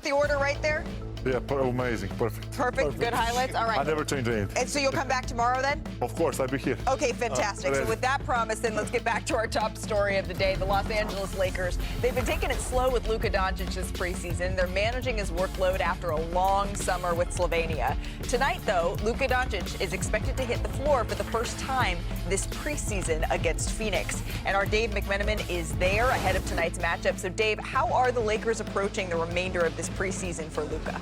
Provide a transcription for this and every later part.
the order right there? Yeah, amazing, perfect. Perfect, good highlights, all right. I never change anything. And so you'll come back tomorrow then? Of course, I'll be here. Okay, fantastic. So with that promise, then let's get back to our top story of the day. The Los Angeles Lakers. They've been taking it slow with Luka Doncic this preseason. They're managing his workload after a long summer with Slovenia. Tonight, though, Luka Doncic is expected to hit the floor for the first time this preseason against Phoenix. And our Dave McMenamin is there ahead of tonight's matchup. So, Dave, how are the Lakers approaching the remainder of this preseason for Luka?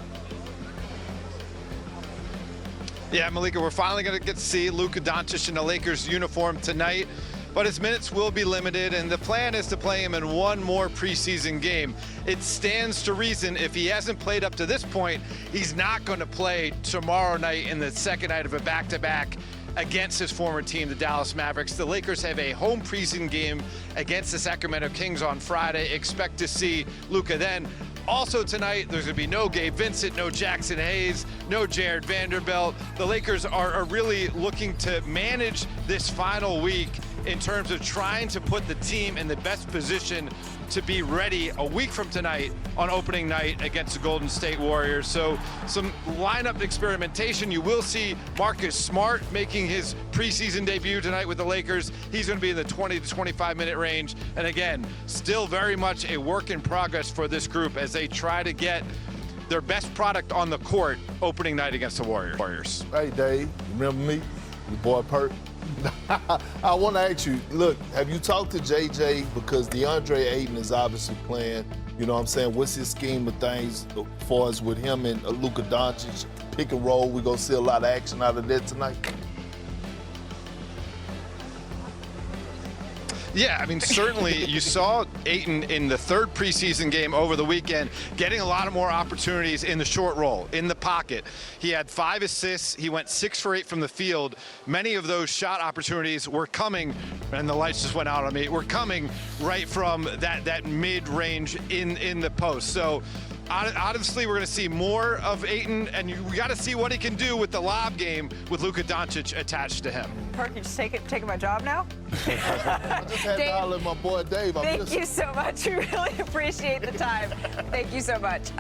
Yeah, Malika, we're finally going to get to see Luka Doncic in a Lakers uniform tonight, but his minutes will be limited, and the plan is to play him in one more preseason game. It stands to reason if he hasn't played up to this point, he's not going to play tomorrow night in the second night of a back-to-back against his former team, the Dallas Mavericks. The Lakers have a home preseason game against the Sacramento Kings on Friday. Expect to see Luka then. Also tonight, there's going to be no Gabe Vincent, no Jackson Hayes, no Jared Vanderbilt. The Lakers are really looking to manage this final week in terms of trying to put the team in the best position to be ready a week from tonight on opening night against the Golden State Warriors. So some lineup experimentation. You will see Marcus Smart making his preseason debut tonight with the Lakers. He's going to be in the 20 to 25 minute range. And again, still very much a work in progress for this group as they try to get their best product on the court opening night against the Warriors. Hey, Dave, remember me? Your boy Perk. I want to ask you, look, have you talked to JJ? Because DeAndre Ayton is obviously playing, you know what I'm saying? What's his scheme of things as far as with him and Luka Doncic? Pick and roll, we're going to see a lot of action out of that tonight. Yeah, I mean, certainly you saw Ayton in the third preseason game over the weekend getting a lot of more opportunities in the short roll, in the pocket. He had 5 assists. He went 6 for 8 from the field. Many of those shot opportunities were coming, and the lights just went out on me, were coming right from that mid-range in the post. So honestly, we're going to see more of Ayton, and we got to see what he can do with the lob game with Luka Doncic attached to him. Perk, you just taking my job now? I just had to holler at my boy Dave. Thank you so much. We really appreciate the time. Thank you so much.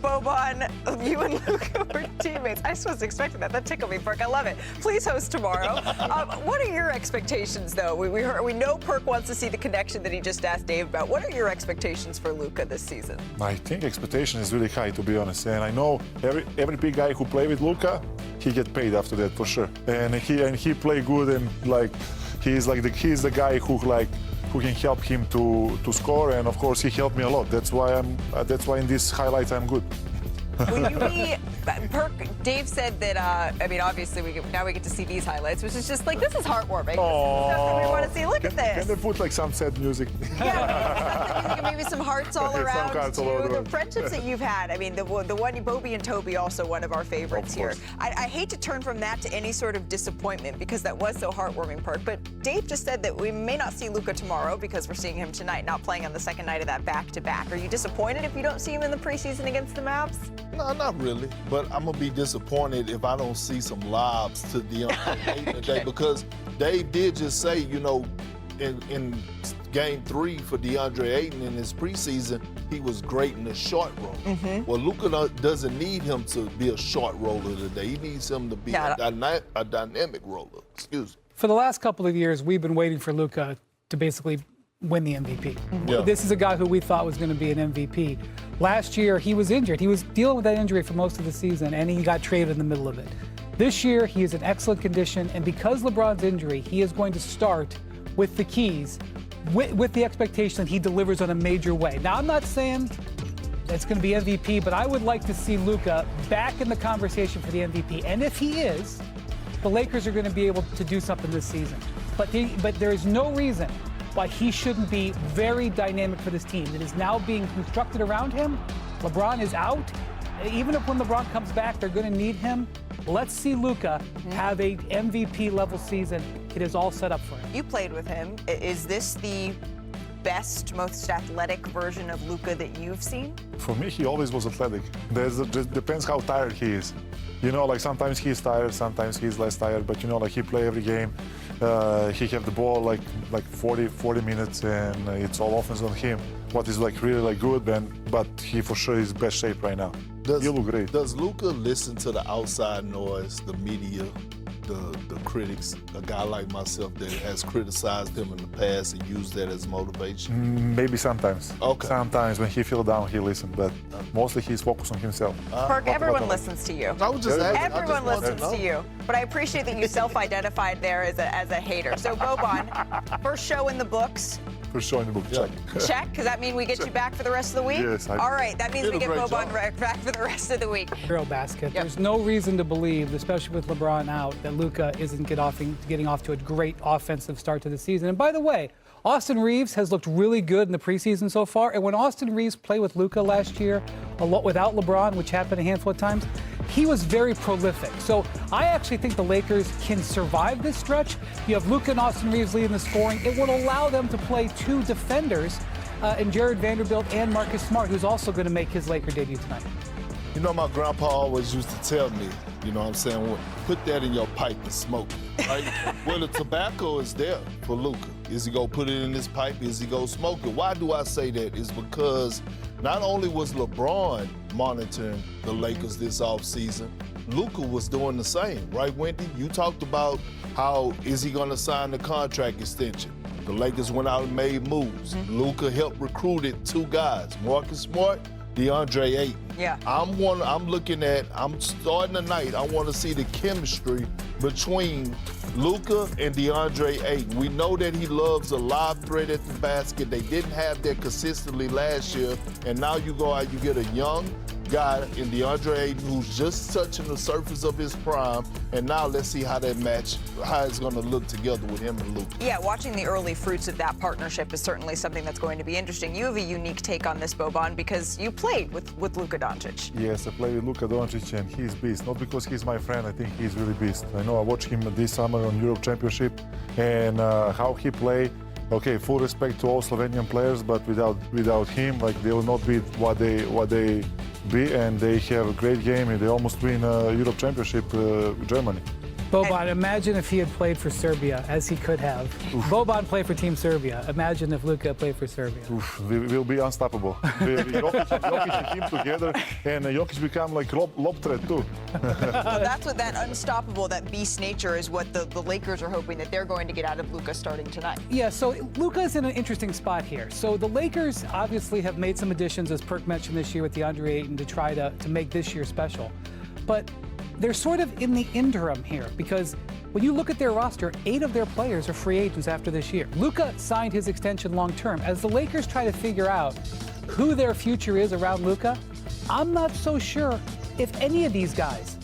Boban, you and Luka were teammates. I just wasn't expecting that. That tickled me, Perk. I love it. Please host tomorrow. What are your expectations, though? We know Perk wants to see the connection that he just asked Dave about. What are your expectations for Luka this season? I think expectation is really high, to be honest. And I know every big guy who play with Luka, he get paid after that for sure. And he play good, and like he's the guy who can help him to score, and of course he helped me a lot. That's why in these highlights I'm good. Will you be, Perk, Dave said that, I mean, obviously now we get to see these highlights, which is just like, this is heartwarming. Aww. This is stuff that we want to see. Look at this. Can they put like some sad music? Yeah, maybe some hearts all around, some hearts too. all over. The friendships that you've had. I mean, the one, Bobby and Toby, also one of our favorites here. I hate to turn from that to any sort of disappointment because that was so heartwarming, Perk. But Dave just said that we may not see Luka tomorrow because we're seeing him tonight, not playing on the second night of that back-to-back. Are you disappointed if you don't see him in the preseason against the Mavs? No, not really. But I'm going to be disappointed if I don't see some lobs to DeAndre Ayton today because Dave did just say, you know, in Game 3 for DeAndre Ayton in his preseason, he was great in the short roll. Well, Luka doesn't need him to be a short roller today. He needs him to be a dynamic roller. Excuse me. For the last couple of years, we've been waiting for Luka to basically win the MVP. Yeah. This is a guy who we thought was going to be an MVP. Last year, he was injured. He was dealing with that injury for most of the season, and he got traded in the middle of it. This year, he is in excellent condition, and because LeBron's injury, he is going to start with the keys, with the expectation that he delivers on a major way. Now, I'm not saying that's going to be MVP, but I would like to see Luka back in the conversation for the MVP. And if he is, the Lakers are going to be able to do something this season. But there is no reason why he shouldn't be very dynamic for this team. It is now being constructed around him. LeBron is out. Even if when LeBron comes back, they're going to need him. Let's see Luka have a MVP level season. It is all set up for him. You played with him. Is this the best, most athletic version of Luka that you've seen? For me, he always was athletic. Just depends how tired he is. You know, like sometimes he's tired, sometimes he's less tired, but you know, like he play every game. He have the ball like 40 minutes, and it's all offense on him. what is like really like good, but he for sure is best shape right now. He look great. Does Luka listen to the outside noise, the media, the critics, a guy like myself that has criticized him in the past and used that as motivation? Maybe sometimes. Okay. Sometimes when he feel down, he listens, but mostly he's focused on himself. Perk, everyone listens to you. I was just asking. Everyone listens to you. But I appreciate that you self-identified there as a hater. So, Boban, first show in the books. For sure in the book, check. Check. Does that mean we get you back for the rest of the week? Yes. All right. That means we get Boban back for the rest of the week. Basket. There's no reason to believe, especially with LeBron out, that Luka isn't getting off to a great offensive start to the season. And by the way, Austin Reeves has looked really good in the preseason so far. And when Austin Reeves played with Luka last year, a lot without LeBron, which happened a handful of times, he was very prolific. So I actually think the Lakers can survive this stretch. You have Luka and Austin Reeves leading the scoring. It would allow them to play two defenders in Jared Vanderbilt and Marcus Smart, who's also going to make his Laker debut tonight. You know, my grandpa always used to tell me, you know what I'm saying, well, put that in your pipe and smoke it, right? Well, the tobacco is there for Luka. Is he going to put it in his pipe? Is he going to smoke it? Why do I say that? Is because not only was LeBron monitoring the Lakers this offseason, Luka was doing the same, right, Wendy? You talked about how is he going to sign the contract extension. The Lakers went out and made moves. Luka helped recruited two guys, Marcus Smart, DeAndre Ayton. Yeah. I'm starting tonight. I want to see the chemistry between Luka and DeAndre Ayton. We know that he loves a live threat at the basket. They didn't have that consistently last year, and now you go out, you get a young guy in DeAndre Ayton who's just touching the surface of his prime, and now let's see how that match, how it's going to look together with him and Luka. Yeah, watching the early fruits of that partnership is certainly something that's going to be interesting. You have a unique take on this, Boban, because you played with Luka Doncic. Yes, I play with Luka Doncic, and he's beast. Not because he's my friend, I think he's really beast. I know I watched him this summer on Europe Championship, and how he play. Okay, full respect to all Slovenian players, but without him, like they will not be what they be, and they have a great game, and they almost win Europe Championship Germany. Boban, imagine if he had played for Serbia, as he could have. Boban played for Team Serbia. Imagine if Luka played for Serbia. We will be unstoppable. Jokic and him together, and Jokic become like lob threat too. Well, that's what that unstoppable, that beast nature is what the Lakers are hoping that they're going to get out of Luka starting tonight. Yeah, so Luka's in an interesting spot here. So the Lakers obviously have made some additions, as Perk mentioned this year with DeAndre Ayton, to try to make this year special. But they're sort of in the interim here because when you look at their roster, 8 of their players are free agents after this year. Luka signed his extension long term. As the Lakers try to figure out who their future is around Luka, I'm not so sure if any of these guys,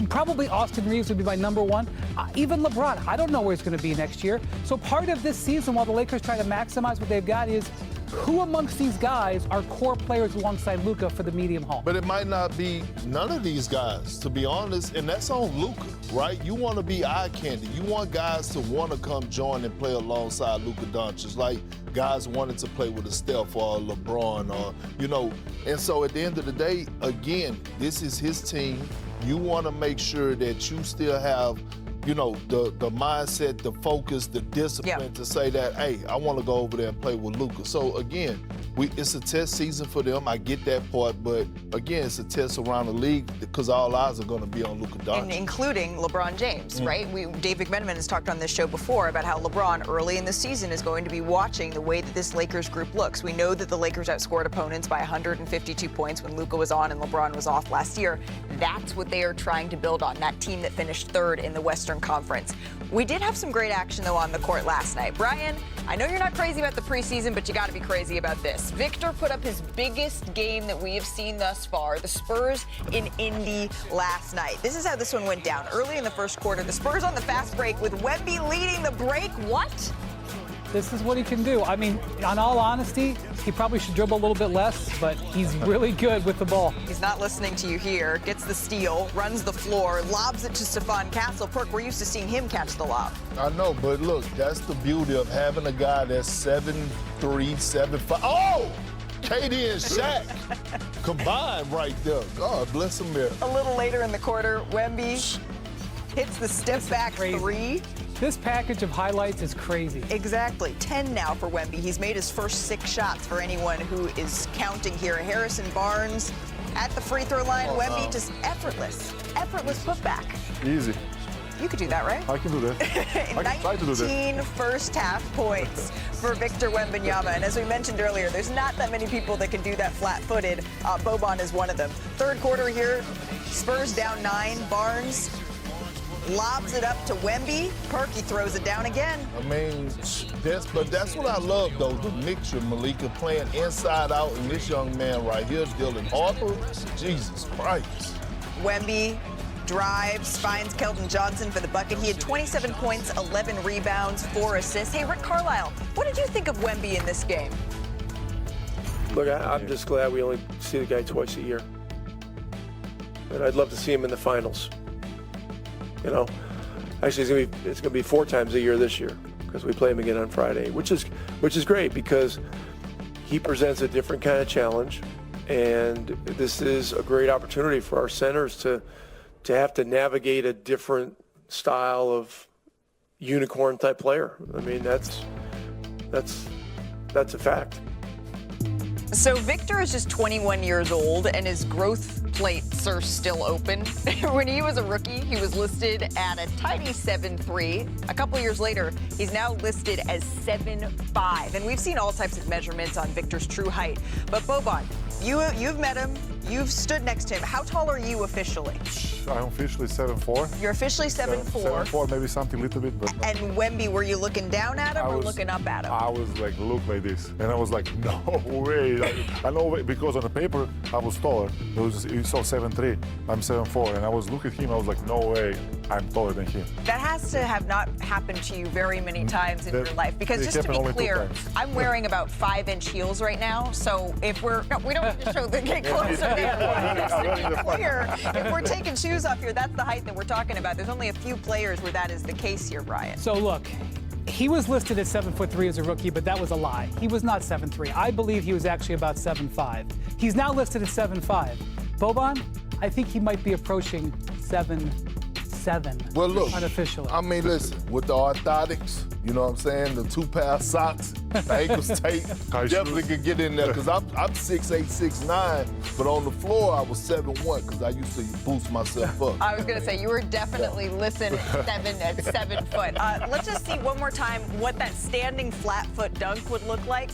probably Austin Reeves would be my number one. Even LeBron, I don't know where he's going to be next year. So part of this season, while the Lakers try to maximize what they've got, is who amongst these guys are core players alongside Luka for the medium haul? But it might not be none of these guys, to be honest, and that's on Luka, right? You want to be eye candy. You want guys to want to come join and play alongside Luka Doncic, like guys wanted to play with a Steph or a LeBron, or, you know. And so at the end of the day, again, this is his team. You want to make sure that you still have, you know, the mindset, the focus, the discipline to say that, hey, I want to go over there and play with Luka. So again, it's a test season for them. I get that part, but again, it's a test around the league because all eyes are going to be on Luka Doncic. Including LeBron James, right? Dave McMenamin has talked on this show before about how LeBron early in the season is going to be watching the way that this Lakers group looks. We know that the Lakers outscored opponents by 152 points when Luka was on and LeBron was off last year. That's what they are trying to build on, that team that finished third in the Western Conference. We did have some great action, though, on the court last night. Brian, I know you're not crazy about the preseason, but you got to be crazy about this. Victor put up his biggest game that we have seen thus far. The Spurs in Indy last night. This is how this one went down. Early in the first quarter, the Spurs on the fast break with Wemby leading the break. What? This is what he can do. I mean, in all honesty, he probably should dribble a little bit less, but he's really good with the ball. He's not listening to you here. Gets the steal, runs the floor, lobs it to Stephon Castle. Perk, we're used to seeing him catch the lob. I know, but look, that's the beauty of having a guy that's 7'3", 7'5". Oh! KD and Shaq combined right there. God bless them there. A little later in the quarter, Wemby hits the step back three. This package of highlights is crazy. Exactly. 10 now for Wemby. He's made his first 6 shots for anyone who is counting here. Harrison Barnes at the free throw line. Wemby just effortless putback. Easy. You could do that, right? I can do that. I can try to do that. 19 first half points for Victor Wembanyama. And as we mentioned earlier, there's not that many people that can do that flat-footed. Boban is one of them. Third quarter here, Spurs down 9. Barnes lobs it up to Wemby. Perky throws it down again. I mean, that's what I love, though, the mixture, Malika, playing inside out, and this young man right here, Dylan Harper. Jesus Christ. Wemby drives, finds Keldon Johnson for the bucket. He had 27 points, 11 rebounds, 4 assists. Hey, Rick Carlisle, what did you think of Wemby in this game? Look, I'm just glad we only see the guy twice a year. And I'd love to see him in the finals. You know, actually, it's gonna be 4 times a year this year because we play him again on Friday, which is great because he presents a different kind of challenge, and this is a great opportunity for our centers to have to navigate a different style of unicorn type player. I mean, that's a fact. So Victor is just 21 years old, and his growth plates are still open. When he was a rookie, he was listed at a tiny 7'3". A couple years later, he's now listed as 7'5". And we've seen all types of measurements on Victor's true height. But Boban, you've met him. You've stood next to him. How tall are you officially? I'm officially 7'4". You're officially 7'4". 7'4", maybe something little bit, but no. And Wemby, were you looking down at him or looking up at him? I was like, look like this. And I was like, no way. I know because on the paper, I was taller. You saw 7'3". I'm 7'4". And I was looking at him, I was like, no way. I'm taller than him. That has to have not happened to you very many times in your life. Because just to be clear, I'm wearing about 5-inch heels right now. So if we don't need to show the get closer there. If we're taking shoes off here, that's the height that we're talking about. There's only a few players where that is the case here, Brian. So look, he was listed at 7'3" as a rookie, but that was a lie. He was not 7'3". I believe he was actually about 7'5". He's now listed at 7'5". Boban, I think he might be approaching 7'7". Well, look, unofficially. I mean, listen, with the orthotics, you know what I'm saying, the 2-pair of socks, the ankles tape, definitely could get in there because I'm 6'8", 6'9", but on the floor I was 7'1" because I used to boost myself up. I was going to say, you were definitely listed at 7 foot. Let's just see one more time what that standing flat foot dunk would look like.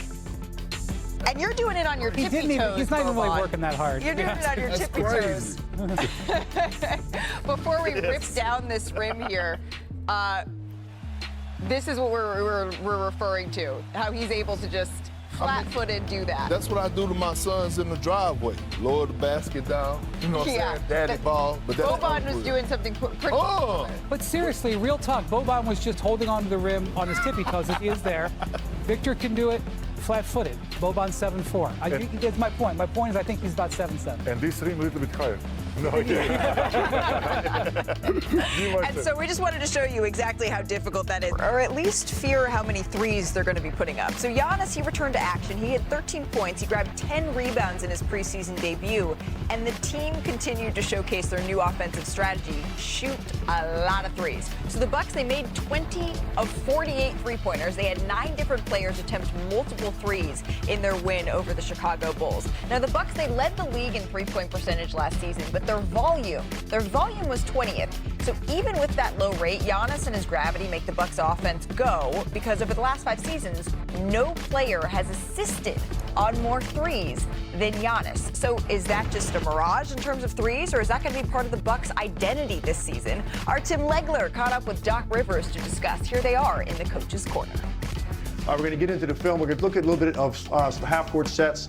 And you're doing it on your tippy toes. He's not even really working that hard. You're doing it on your tippy toes. Before we rip down this rim here, this is what we're referring to, how he's able to just flat-footed do that. That's what I do to my sons in the driveway. Lower the basket down, you know what I'm saying? Daddy ball. But Boban was doing something pretty But seriously, real talk, Boban was just holding on to the rim on his tippy toes. If he is there, Victor can do it flat-footed. Boban's 7'4". That's my point. My point is I think he's about 7'7". And this rim a little bit higher. No, I And so we just wanted to show you exactly how difficult that is, or at least fear how many threes they're going to be putting up. So Giannis, he returned to action. He had 13 points. He grabbed 10 rebounds in his preseason debut. And the team continued to showcase their new offensive strategy, shoot a lot of threes. So the Bucks, they made 20 of 48 three-pointers. They had 9 different players attempt multiple threes in their win over the Chicago Bulls. Now the Bucks, they led the league in three-point percentage last season, but their volume was 20th. So even with that low rate, Giannis and his gravity make the Bucks offense go because over the last 5 seasons, no player has assisted on more threes than Giannis. So is that just a mirage in terms of threes, or is that going to be part of the Bucks' identity this season? Our Tim Legler caught up with Doc Rivers to discuss. Here they are in the Coach's Corner. We're going to get into the film. We're going to look at a little bit of half-court sets,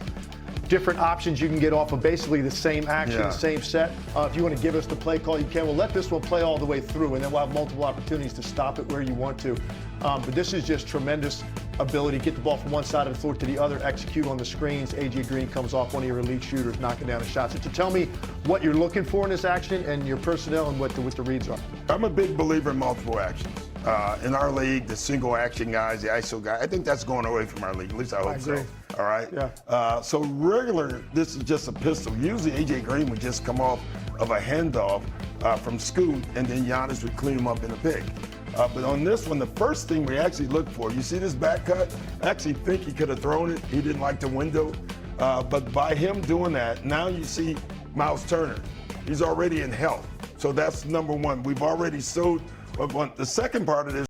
different options you can get off of basically the same action, the same set. If you want to give us the play call, you can. We'll let this one play all the way through, and then we'll have multiple opportunities to stop it where you want to. But this is just tremendous ability. Get the ball from one side of the floor to the other, execute on the screens. A.J. Green comes off, one of your elite shooters, knocking down a shot. So tell me what you're looking for in this action and your personnel and what the reads are. I'm a big believer in multiple actions. In our league, the single action guys, the ISO guy, I think that's going away from our league. At least I hope so. All right? Yeah. So regular, this is just a pistol. Usually A.J. Green would just come off of a handoff from Scoot, and then Giannis would clean him up in a pick. But on this one, the first thing we actually look for, you see this back cut? I actually think he could have thrown it. He didn't like the window. But by him doing that, now you see Miles Turner. He's already in health. So that's number one. We've already sowed. The second part of this